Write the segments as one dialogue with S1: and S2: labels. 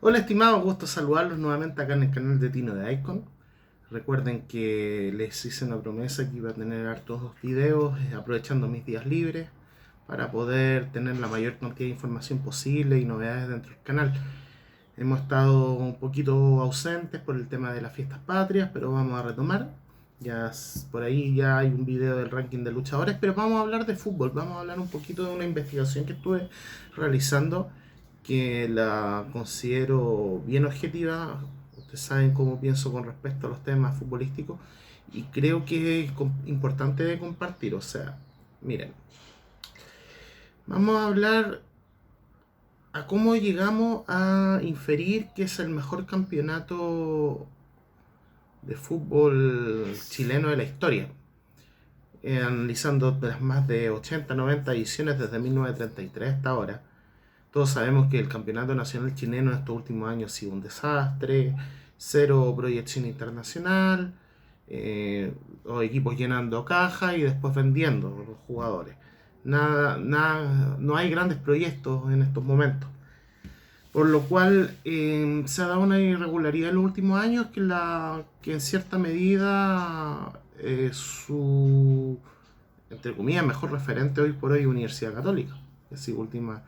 S1: Hola estimados, gusto saludarlos nuevamente acá en el canal de Tino de Icon. Recuerden que les hice una promesa que iba a tener hartos videos aprovechando mis días libres para poder tener la mayor cantidad de información posible y novedades dentro del canal. Hemos estado un poquito ausentes por el tema de las fiestas patrias, pero vamos a retomar. Por ahí ya hay un video del ranking de luchadores, pero vamos a hablar de fútbol. Vamos a hablar un poquito de una investigación que estuve realizando, que la considero bien objetiva. Ustedes saben cómo pienso con respecto a los temas futbolísticos y creo que es importante de compartir. O sea, miren, vamos a hablar a cómo llegamos a inferir que es el mejor campeonato de fútbol chileno de la historia, analizando las más de 80, 90 ediciones desde 1933 hasta ahora. Todos sabemos que el campeonato nacional chileno en estos últimos años ha sido un desastre, cero proyección internacional, los equipos llenando caja y después vendiendo los jugadores. No hay grandes proyectos en estos momentos. Por lo cual se ha dado una irregularidad en los últimos años que en cierta medida su, entre comillas, mejor referente hoy por hoy es Universidad Católica. Es decir, última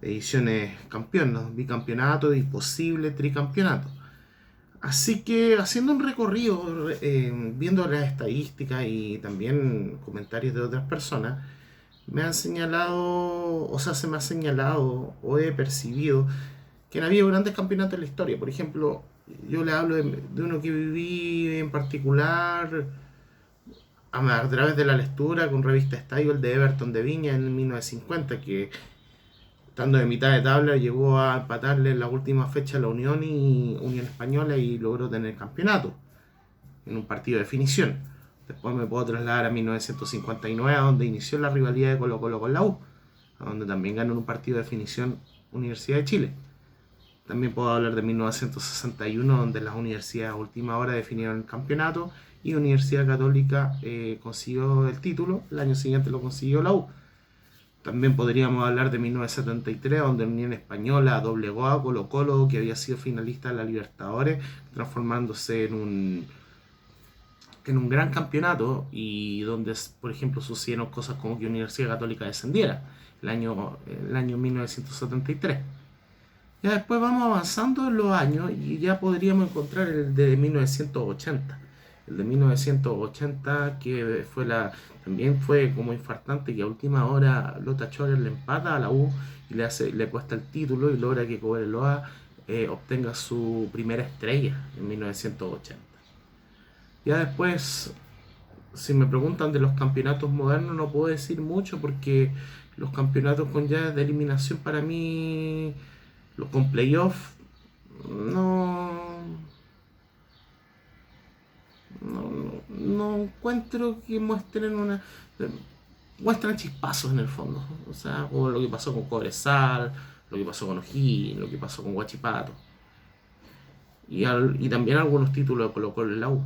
S1: ediciones campeonas, bicampeonato y posible tricampeonato. Así que haciendo un recorrido, viendo las estadísticas y también comentarios de otras personas, me han señalado, o sea, se me ha señalado o he percibido que han habido grandes campeonatos en la historia. Por ejemplo, yo le hablo de uno que viví en particular a través de la lectura con revista Estadio, el de Everton de Viña en 1950, que estando de mitad de tabla llegó a empatarle en la última fecha a la Unión Española y logró tener campeonato en un partido de definición. Después me puedo trasladar a 1959, a donde inició la rivalidad de Colo Colo con la U, a donde también ganó en un partido de definición Universidad de Chile. También puedo hablar de 1961, donde las universidades a última hora definieron el campeonato y Universidad Católica consiguió el título. El año siguiente lo consiguió la U. También podríamos hablar de 1973, donde la Unión Española doblegó a Colo Colo, que había sido finalista de la Libertadores, transformándose en un gran campeonato y donde, por ejemplo, sucedieron cosas como que Universidad Católica descendiera el año 1973. Ya después vamos avanzando en los años y ya podríamos encontrar el de 1980. El de 1980 que también fue como infartante, que a última hora Lota Schwager le empata a la U y le cuesta el título y logra que Cobreloa obtenga su primera estrella en 1980. Ya después, si me preguntan de los campeonatos modernos, no puedo decir mucho porque los campeonatos con llaves de eliminación para mí, los con playoff, no, no encuentro que muestran chispazos en el fondo. O sea, como lo que pasó con Cobresal, lo que pasó con O'Higgins, lo que pasó con Huachipato. Y también algunos títulos de Colo Colo en la U.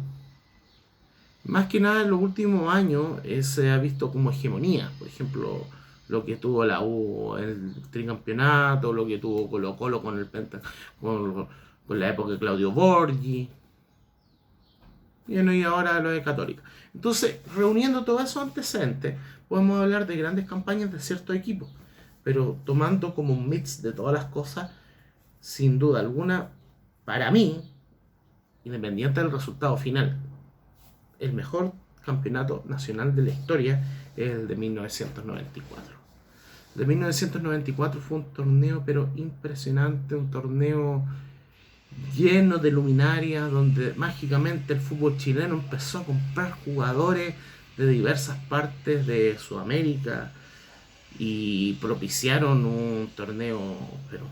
S1: Más que nada en los últimos años se ha visto como hegemonía. Por ejemplo, lo que tuvo la U en el tricampeonato, lo que tuvo Colo Colo con con la época de Claudio Borghi. Y ahora lo de Católica. Entonces, reuniendo todos esos antecedentes, podemos hablar de grandes campañas de ciertos equipos. Pero tomando como un mix de todas las cosas, sin duda alguna, para mí, independiente del resultado final, el mejor campeonato nacional de la historia es el de 1994. El de 1994 fue un torneo pero impresionante, un torneo lleno de luminarias, donde mágicamente el fútbol chileno empezó a comprar jugadores de diversas partes de Sudamérica y propiciaron un torneo pero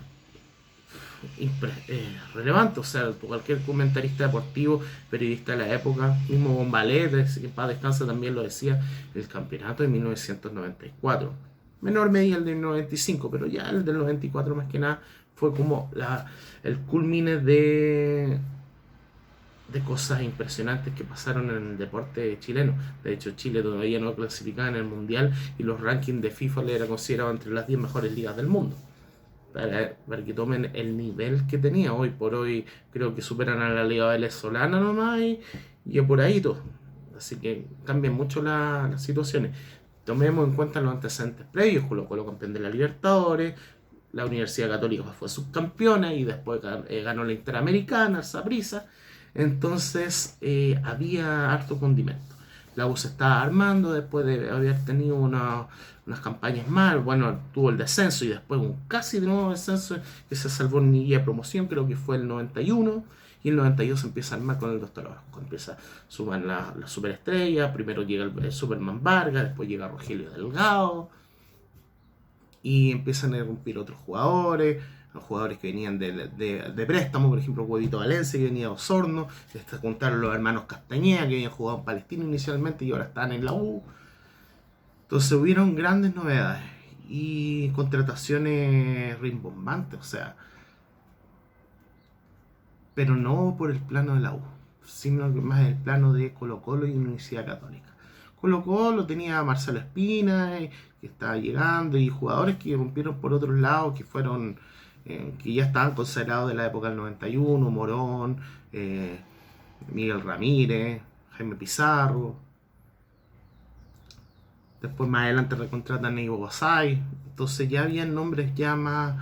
S1: relevante. O sea, cualquier comentarista deportivo, periodista de la época, mismo Bombalet, que en paz descansa, también lo decía, el campeonato de 1994. Menor medida el del 95, pero ya el del 94 más que nada fue como el culmine de cosas impresionantes que pasaron en el deporte chileno. De hecho, Chile todavía no clasificaba en el Mundial y los rankings de FIFA le era considerado entre las 10 mejores ligas del mundo. para que tomen el nivel que tenía. Hoy por hoy creo que superan a la Liga Venezolana nomás y por ahí todo. Así que cambian mucho las situaciones. Tomemos en cuenta los antecedentes previos: Colo Colo campeón de la Libertadores, la Universidad Católica fue subcampeona y después ganó la Interamericana, el Saprissa. Entonces había harto condimento. La U se estaba armando después de haber tenido unas campañas mal. Bueno, tuvo el descenso y después un casi de nuevo descenso que se salvó en guía de promoción, creo que fue el 91. Y el 92 se empieza a armar con el Doctor Orozco. Empieza a sumar la superestrella. Primero llega el Superman Vargas, después llega Rogelio Delgado. Y empiezan a irrumpir otros jugadores, los jugadores que venían de préstamo, por ejemplo Huevito Valencia, que venía de Osorno, se juntaron los hermanos Castañeda, que habían jugado en Palestino inicialmente y ahora están en la U. Entonces hubieron grandes novedades y contrataciones rimbombantes, o sea, pero no por el plano de la U, sino que más en el plano de Colo Colo y Universidad Católica. Colo Colo tenía a Marcelo Espina, que estaba llegando, y jugadores que rompieron por otros lados, que fueron, que ya estaban considerados de la época del 91, Morón, Miguel Ramírez, Jaime Pizarro. Después más adelante recontratan a Ivo Gosay. Entonces ya habían nombres ya más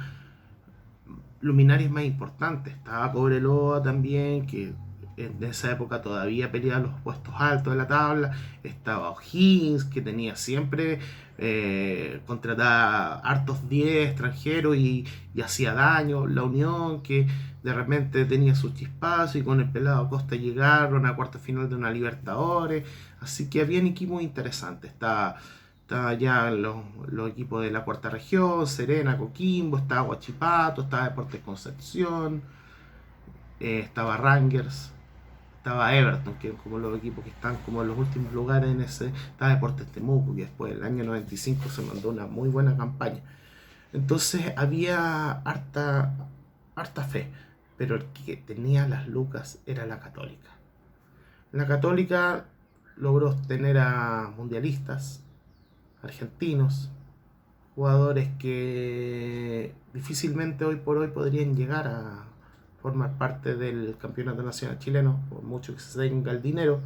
S1: luminarias más importantes. Estaba Cobreloa también, que en esa época todavía peleaba los puestos altos de la tabla. Estaba O'Higgins, que tenía siempre contratada hartos 10 extranjeros y hacía daño. La Unión, que de repente tenía sus chispazos, y con el pelado Costa llegaron a cuarta final de una Libertadores. Así que habían equipos interesantes. Estaba ya los equipos de la cuarta región, Serena, Coquimbo, estaba Huachipato, estaba Deportes Concepción, estaba Rangers, estaba Everton, que como los equipos que están como en los últimos lugares en ese, estaba Deportes Temuco, que después del año 95 se mandó una muy buena campaña. Entonces había harta fe, pero el que tenía las lucas era la Católica. La Católica logró tener a mundialistas argentinos, jugadores que difícilmente hoy por hoy podrían llegar a formar parte del campeonato nacional chileno, por mucho que se tenga el dinero.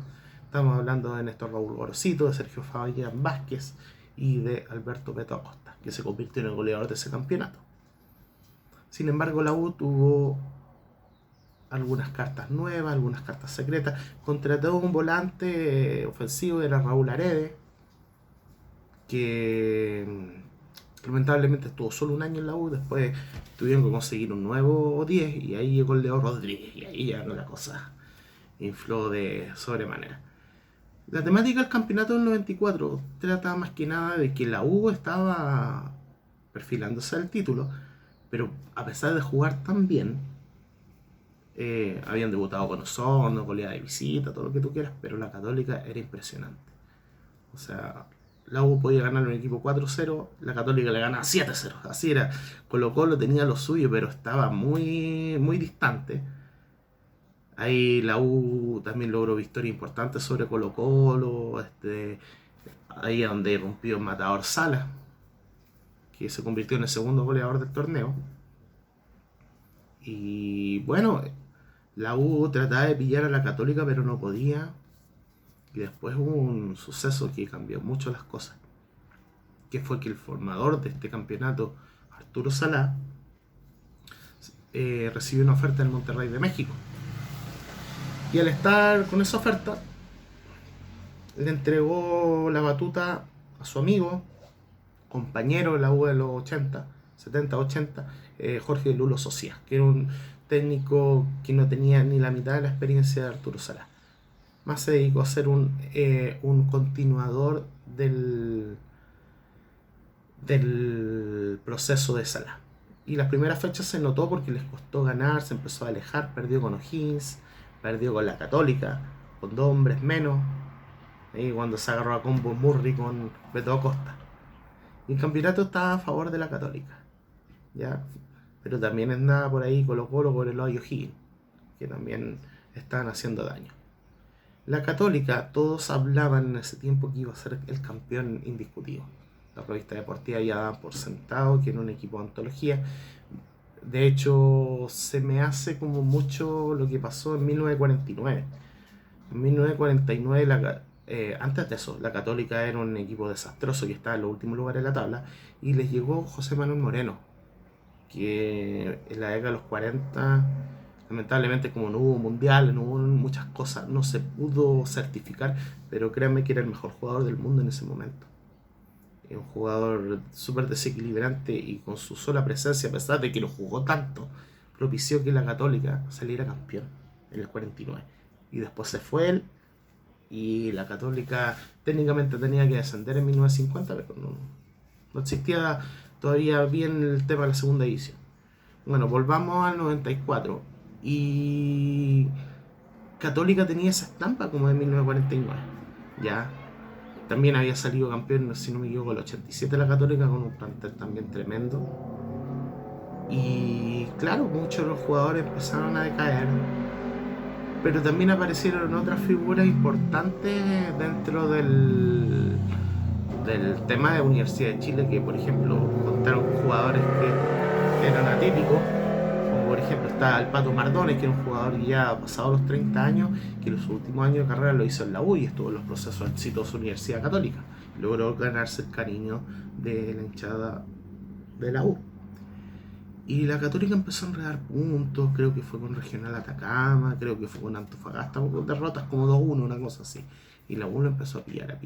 S1: Estamos hablando de Néstor Raúl Gorosito, de Sergio Fabián Vázquez y de Alberto Beto Acosta, que se convirtió en el goleador de ese campeonato. Sin embargo, la U tuvo algunas cartas nuevas, algunas cartas secretas. Contrató un volante ofensivo, era Raúl Arede, que lamentablemente estuvo solo un año en la U. Después tuvieron que conseguir un nuevo 10 y ahí llegó el Leo Rodríguez, y ahí ya la cosa infló de sobremanera. La temática del campeonato del 94 trata más que nada de que la U estaba perfilándose al título, pero a pesar de jugar tan bien, habían debutado con Osorno, goleada de visita, todo lo que tú quieras, pero la Católica era impresionante. O sea, la U podía ganar un equipo 4-0, la Católica le ganaba 7-0. Así era. Colo Colo tenía lo suyo, pero estaba muy, muy distante. Ahí la U también logró victoria importante sobre Colo Colo. Ahí es donde rompió Matador Sala, que se convirtió en el segundo goleador del torneo. Y bueno, la U trataba de pillar a la Católica, pero no podía. Y después hubo un suceso que cambió mucho las cosas, que fue que el formador de este campeonato, Arturo Salá, recibió una oferta del Monterrey de México. Y al estar con esa oferta, le entregó la batuta a su amigo, compañero de la U de los 80, 70, 80, Jorge Lulo Socias, que era un técnico que no tenía ni la mitad de la experiencia de Arturo Salá. Más se dedicó a ser un continuador del proceso de Salá. Y las primeras fechas se notó porque les costó ganar, se empezó a alejar, perdió con O'Higgins, perdió con la Católica, con 2 hombres menos, y cuando se agarró a combo Murray con Beto Acosta. Y el campeonato estaba a favor de la Católica, ¿ya? Pero también andaba por ahí Colo Colo, Cobreloa y O'Higgins, que también estaban haciendo daño. La Católica, todos hablaban en ese tiempo que iba a ser el campeón indiscutido. Las revistas deportivas ya daban por sentado que era un equipo de antología. De hecho, se me hace como mucho lo que pasó en 1949. En 1949, antes de eso, la Católica era un equipo desastroso que estaba en los últimos lugares de la tabla, y les llegó José Manuel Moreno, que en la década de los 40, lamentablemente, como no hubo mundial, no hubo muchas cosas, no se pudo certificar, pero créanme que era el mejor jugador del mundo en ese momento. Un jugador súper desequilibrante, y con su sola presencia, a pesar de que lo jugó tanto, propició que la Católica saliera campeón en el 49. Y después se fue él, y la Católica técnicamente tenía que descender en 1950, pero no existía todavía bien el tema de la segunda división. Bueno, volvamos al 94. Y Católica tenía esa estampa como de 1949. Ya. También había salido campeón, si no me equivoco, el 87 la Católica, con un plantel también tremendo. Y claro, muchos de los jugadores empezaron a decaer, pero también aparecieron otras figuras importantes dentro del tema de Universidad de Chile, que por ejemplo contaron jugadores que eran atípicos, como por ejemplo está el Pato Mardones, que era un jugador que ya ha pasado los 30 años, que los últimos años de carrera lo hizo en la U y estuvo en los procesos exitosos de Universidad Católica. Logró ganarse el cariño de la hinchada de la U. Y la Católica empezó a enredar puntos, creo que fue con Regional Atacama, creo que fue con Antofagasta, con derrotas como 2-1, una cosa así. Y la U lo empezó a pillar.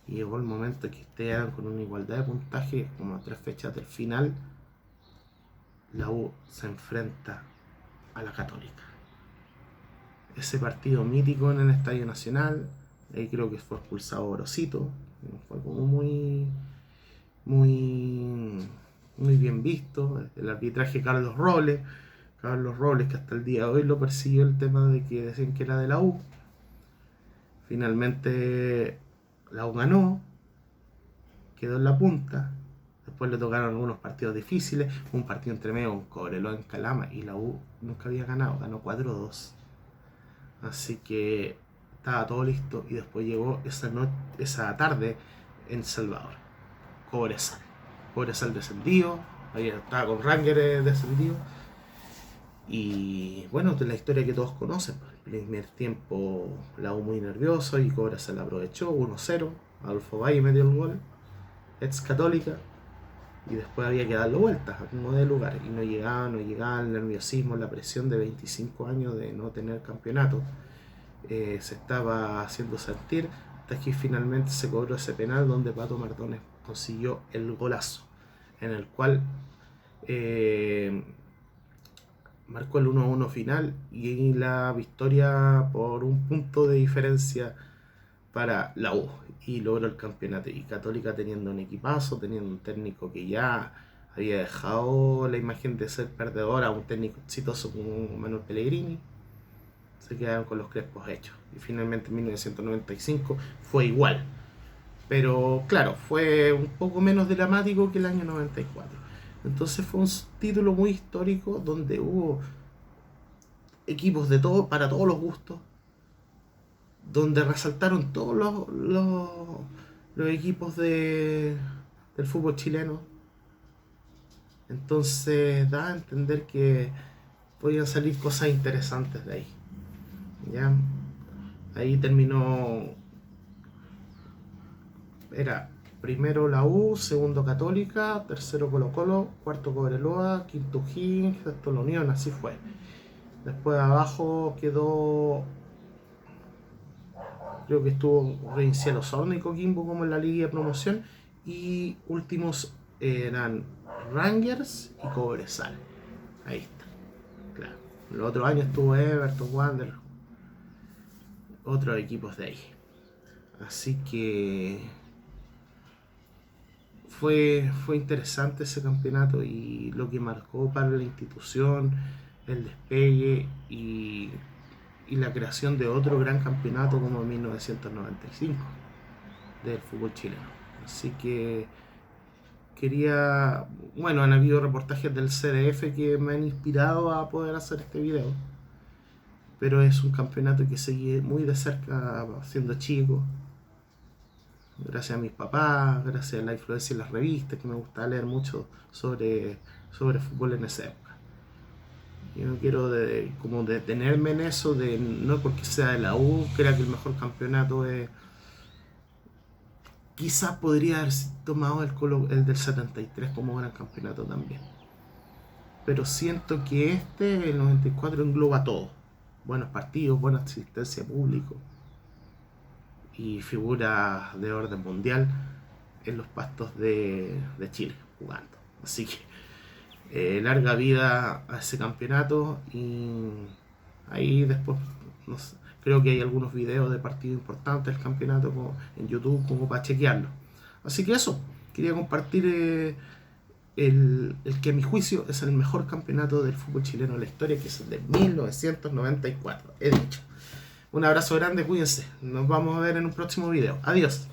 S1: Y llegó el momento que estén con una igualdad de puntaje, como a 3 fechas del final, la U se enfrenta a la Católica. Ese partido mítico en el Estadio Nacional, ahí creo que fue expulsado Orosito, fue como muy bien visto. El arbitraje Carlos Robles, que hasta el día de hoy lo persiguió el tema de que decían que era de la U. Finalmente la U ganó, quedó en la punta. Después le tocaron algunos partidos difíciles, un partido entre medio con Cobreloa en Calama, y la U nunca había ganado, ganó 4-2. Así que estaba todo listo, y después llegó esa tarde en Salvador, Cobresal descendido, ahí estaba con Rangers descendido. Y bueno, de la historia que todos conocen, el primer tiempo la U muy nervioso y Cobresal aprovechó 1-0, Adolfo Valle metió el gol, ex Católica, y después había que darlo vueltas a como de lugar, y no llegaba el nerviosismo, la presión de 25 años de no tener campeonato, se estaba haciendo sentir, hasta que finalmente se cobró ese penal donde Pato Mardones consiguió el golazo, en el cual marcó el 1-1 final y la victoria por un punto de diferencia para la U, y logró el campeonato. Y Católica, teniendo un equipazo, teniendo un técnico que ya había dejado la imagen de ser perdedor a un técnico exitoso como Manuel Pellegrini, se quedaron con los crespos hechos. Y finalmente en 1995 fue igual, pero claro, fue un poco menos dramático que el año 94. Entonces fue un título muy histórico donde hubo equipos de todo, para todos los gustos, donde resaltaron todos los equipos del fútbol chileno. Entonces da a entender que podían salir cosas interesantes de ahí. ¿Ya? Ahí terminó. Era primero la U, segundo Católica, tercero Colo Colo, cuarto Cobreloa, quinto O'Higgins, sexto La Unión, así fue. Después abajo quedó, creo que estuvo Provincial Osorno y Coquimbo como en la liga de promoción, y últimos eran Rangers y Cobresal. Ahí está, claro. Los otros años estuvo Everton, Wander, otros equipos de ahí. Así que fue interesante ese campeonato y lo que marcó para la institución, el despegue y la creación de otro gran campeonato como en 1995 del fútbol chileno. Así que han habido reportajes del CDF que me han inspirado a poder hacer este video, pero es un campeonato que seguí muy de cerca siendo chico, gracias a mis papás, gracias a la influencia en las revistas, que me gustaba leer mucho sobre fútbol en esa época. Yo no quiero como detenerme en eso, no porque sea de la U, crea que el mejor campeonato es... Quizás podría haber tomado el del 73 como gran campeonato también. Pero siento que el 94, engloba todo. Buenos partidos, buena asistencia público y figuras de orden mundial en los pastos de Chile jugando. Así que larga vida a ese campeonato, y ahí después no sé, creo que hay algunos videos de partidos importantes del campeonato en YouTube como para chequearlo. Así que eso, quería compartir el que a mi juicio es el mejor campeonato del fútbol chileno de la historia, que es el de 1994. He dicho. Un abrazo grande, cuídense. Nos vamos a ver en un próximo video. Adiós.